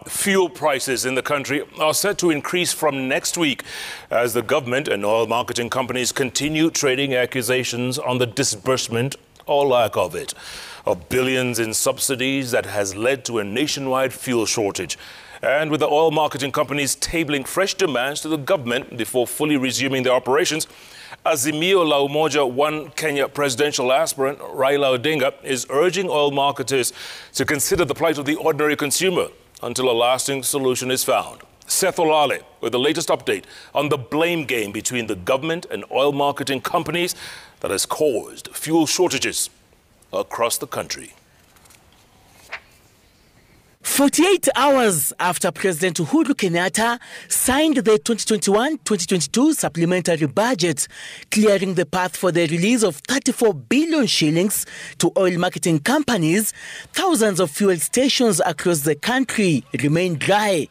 Fuel prices in the country are set to increase from next week as the government and oil marketing companies continue trading accusations on the disbursement or lack of it of billions in subsidies that has led to a nationwide fuel shortage. And with the oil marketing companies tabling fresh demands to the government before fully resuming their operations, Azimio la Umoja One Kenya presidential aspirant Raila Odinga is urging oil marketers to consider the plight of the ordinary consumer until a lasting solution is found. Seth Olale with the latest update on the blame game between the government and oil marketing companies that has caused fuel shortages across the country. 48 hours after President Uhuru Kenyatta signed the 2021-2022 supplementary budget, clearing the path for the release of 34 billion shillings to oil marketing companies, thousands of fuel stations across the country remain dry.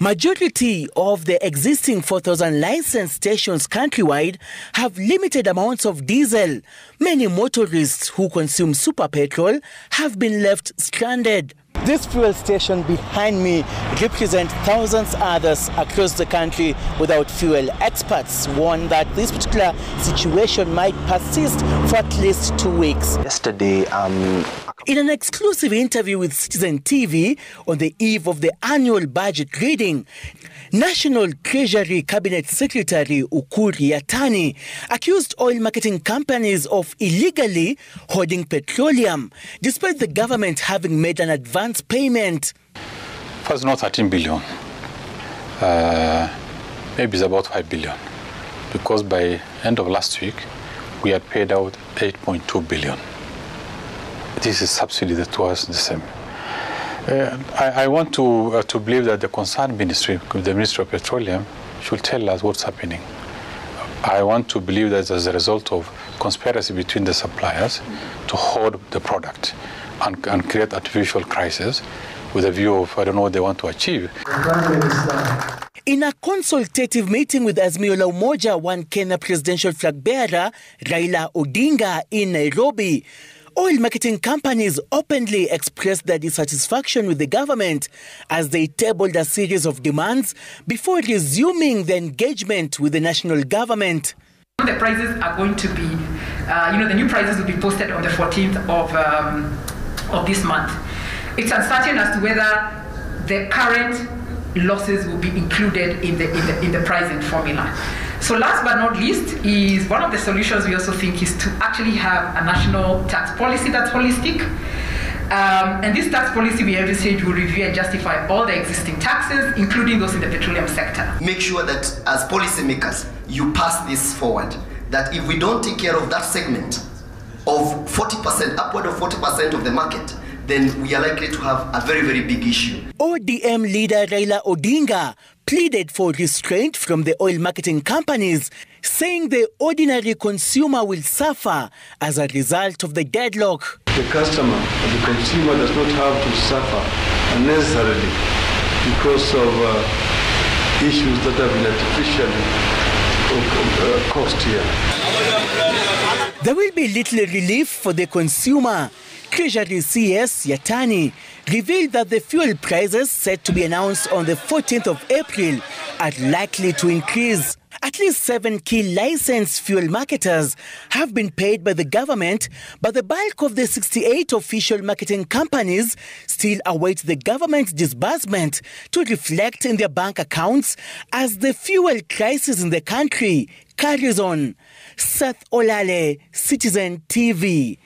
Majority of the existing 4,000 licensed stations countrywide have limited amounts of diesel. Many motorists who consume super petrol have been left stranded. This fuel station behind me represents thousands others across the country without fuel. Experts warn that this particular situation might persist for at least 2 weeks. Yesterday, in an exclusive interview with Citizen TV on the eve of the annual budget reading, National Treasury Cabinet Secretary Ukur Yatani accused oil marketing companies of illegally hoarding petroleum, despite the government having made an advance payment. First, not 13 billion. Maybe it's about 5 billion. Because by end of last week, we had paid out 8.2 billion. This is subsidy that was the same. I want to believe that the concerned ministry, the Ministry of Petroleum, should tell us what's happening. I want to believe that as a result of conspiracy between the suppliers to hoard the product and create artificial crisis with a view of, I don't know what they want to achieve. In a consultative meeting with Azimio la Umoja One Kenya presidential flag bearer Raila Odinga in Nairobi, oil marketing companies openly expressed their dissatisfaction with the government as they tabled a series of demands before resuming the engagement with the national government. The prices are going to be, the new prices will be posted on the 14th of this month. It's uncertain as to whether the current losses will be included in the pricing formula. So last but not least is one of the solutions we also think is to actually have a national tax policy that's holistic. And this tax policy we envisage will review and justify all the existing taxes, including those in the petroleum sector. Make sure that as policymakers, you pass this forward, that if we don't take care of that segment of 40%, upward of 40% of the market, then we are likely to have a very, very big issue. ODM leader Raila Odinga pleaded for restraint from the oil marketing companies, saying the ordinary consumer will suffer as a result of the deadlock. The customer or the consumer does not have to suffer unnecessarily because of issues that have been artificially caused here. There will be little relief for the consumer. Treasury CS Yatani revealed that the fuel prices set to be announced on the 14th of April are likely to increase. At least 7 key licensed fuel marketers have been paid by the government, but the bulk of the 68 official marketing companies still await the government's disbursement to reflect in their bank accounts as the fuel crisis in the country carries on. Seth Olale, Citizen TV.